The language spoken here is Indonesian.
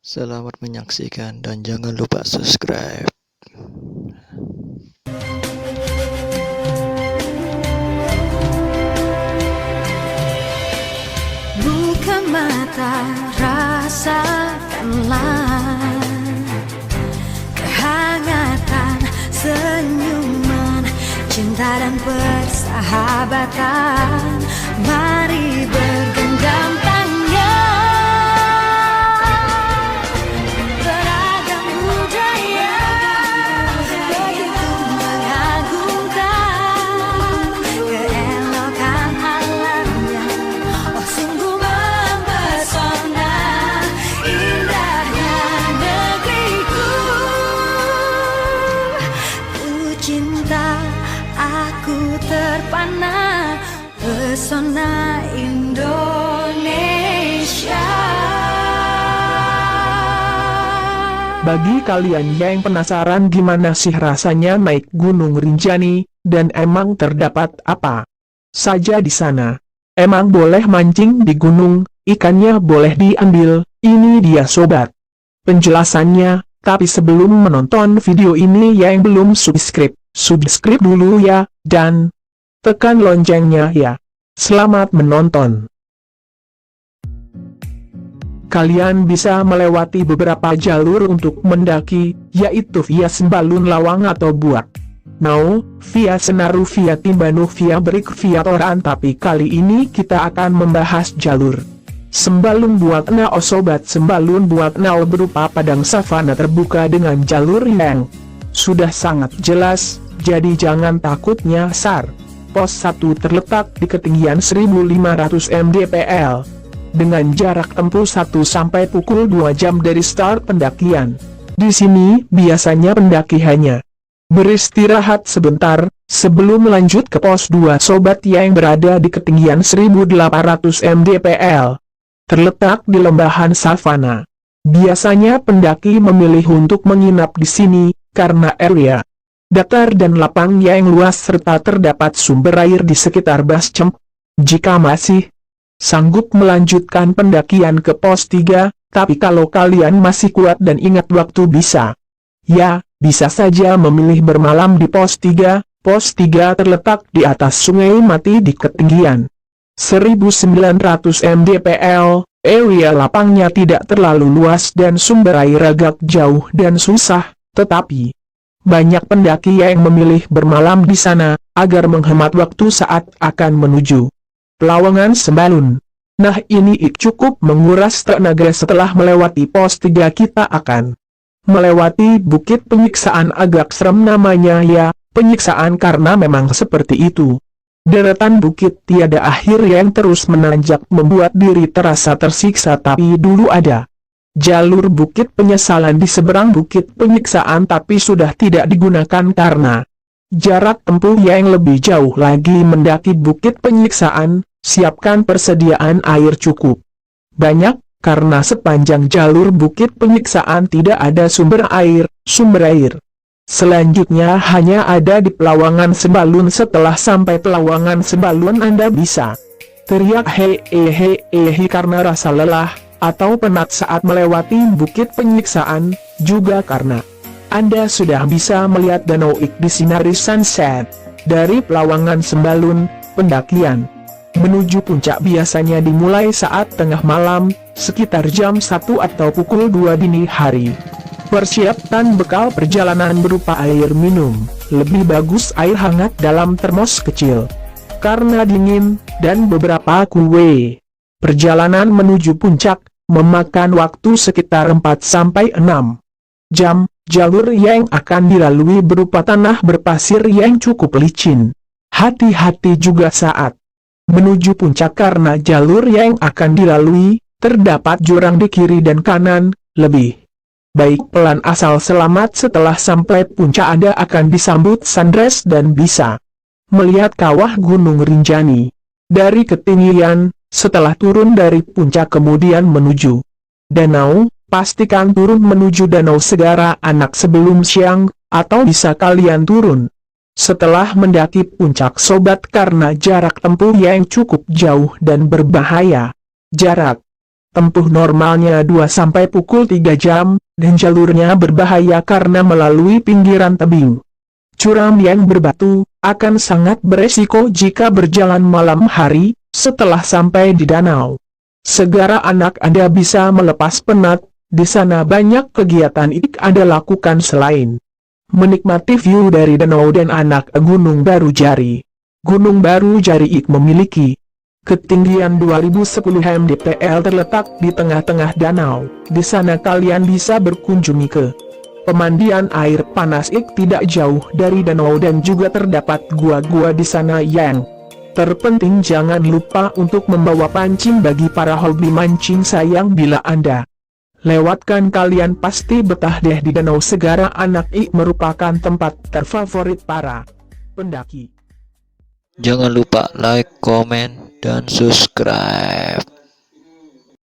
Selamat menyaksikan dan jangan lupa subscribe. Buka mata, rasakanlah kehangatan senyuman, cinta dan persahabatan. Mari bergenggam tangan, beragam budaya begitu mengagumkan keelokan alamnya. Oh sungguh mempesona, indahnya negeriku. Ku cinta, aku terpana, pesona Indonesia. Bagi kalian yang penasaran gimana sih rasanya naik Gunung Rinjani, dan emang terdapat apa saja di sana. Emang boleh mancing di gunung, ikannya boleh diambil, ini dia sobat penjelasannya. Tapi sebelum menonton video ini yang belum subscribe dulu ya, dan tekan loncengnya ya. Selamat menonton. Kalian bisa melewati beberapa jalur untuk mendaki, yaitu via Sembalun Lawang atau Buak Nau, via Senaru, via Timbanu, via Berik, via Toran. Tapi kali ini kita akan membahas jalur Sembalun Buak Nau. Sobat, Sembalun Buak Nau berupa padang savana terbuka dengan jalur yang sudah sangat jelas, jadi jangan takut nyasar. Pos 1 terletak di ketinggian 1500 mdpl. Dengan jarak tempuh 1-2 jam dari start pendakian. Di sini, biasanya pendaki hanya beristirahat sebentar, sebelum lanjut ke pos 2 sobat yang berada di ketinggian 1800 mdpl. Terletak di lembahan savana. Biasanya pendaki memilih untuk menginap di sini, karena area datar dan lapang yang luas serta terdapat sumber air di sekitar base camp. Jika masih sanggup melanjutkan pendakian ke pos 3, tapi kalau kalian masih kuat dan ingat waktu bisa saja memilih bermalam di pos 3. Pos 3 terletak di atas Sungai Mati di ketinggian 1900 mdpl, area lapangnya tidak terlalu luas dan sumber air agak jauh dan susah, tetapi banyak pendaki yang memilih bermalam di sana, agar menghemat waktu saat akan menuju Pelawangan Sembalun. Nah ini cukup menguras tenaga. Setelah melewati pos 3 kita akan melewati bukit penyiksaan. Agak serem namanya ya, penyiksaan karena memang seperti itu. Deretan bukit tiada akhir yang terus menanjak membuat diri terasa tersiksa. Tapi dulu ada jalur bukit penyesalan di seberang bukit penyiksaan, tapi sudah tidak digunakan karena jarak tempuh yang lebih jauh lagi mendaki bukit penyiksaan. Siapkan persediaan air cukup banyak, karena sepanjang jalur bukit penyiksaan tidak ada sumber air. Selanjutnya hanya ada di Pelawangan Sembalun. Setelah sampai Pelawangan Sembalun Anda bisa teriak he karena rasa lelah atau penat saat melewati bukit penyiksaan, juga karena Anda sudah bisa melihat danau Ik di sinari sunset. Dari Pelawangan Sembalun, pendakian menuju puncak biasanya dimulai saat tengah malam, sekitar jam 1 atau pukul 2 dini hari. Persiapkan bekal perjalanan berupa air minum, lebih bagus air hangat dalam termos kecil, karena dingin, dan beberapa kue. Perjalanan menuju puncak memakan waktu sekitar 4-6 jam. Jalur yang akan dilalui berupa tanah berpasir yang cukup licin. Hati-hati juga saat menuju puncak karena jalur yang akan dilalui terdapat jurang di kiri dan kanan. Lebih baik pelan asal selamat. Setelah sampai puncak Anda akan disambut sunrise dan bisa melihat kawah Gunung Rinjani dari ketinggian. Setelah turun dari puncak kemudian menuju danau, pastikan turun menuju Danau Segara Anak sebelum siang, atau bisa kalian turun setelah mendaki puncak sobat, karena jarak tempuh yang cukup jauh dan berbahaya. Jarak tempuh normalnya 2 sampai pukul 3 jam, dan jalurnya berbahaya karena melalui pinggiran tebing. Curam yang berbatu, akan sangat beresiko jika berjalan malam hari, setelah sampai di danau. Segera anak Anda bisa melepas penat, di sana banyak kegiatan yang Anda lakukan selain menikmati view dari danau dan anak Gunung Baru Jari. Gunung Baru Jari memiliki ketinggian 2010 mdpl terletak di tengah-tengah danau. Di sana kalian bisa berkunjung ke pemandian air panas tidak jauh dari danau dan juga terdapat gua-gua di sana yang terpenting jangan lupa untuk membawa pancing bagi para hobi mancing sayang bila Anda lewatkan kalian pasti betah deh di Danau Segara Anak merupakan tempat terfavorit para pendaki. Jangan lupa like, komen, dan subscribe.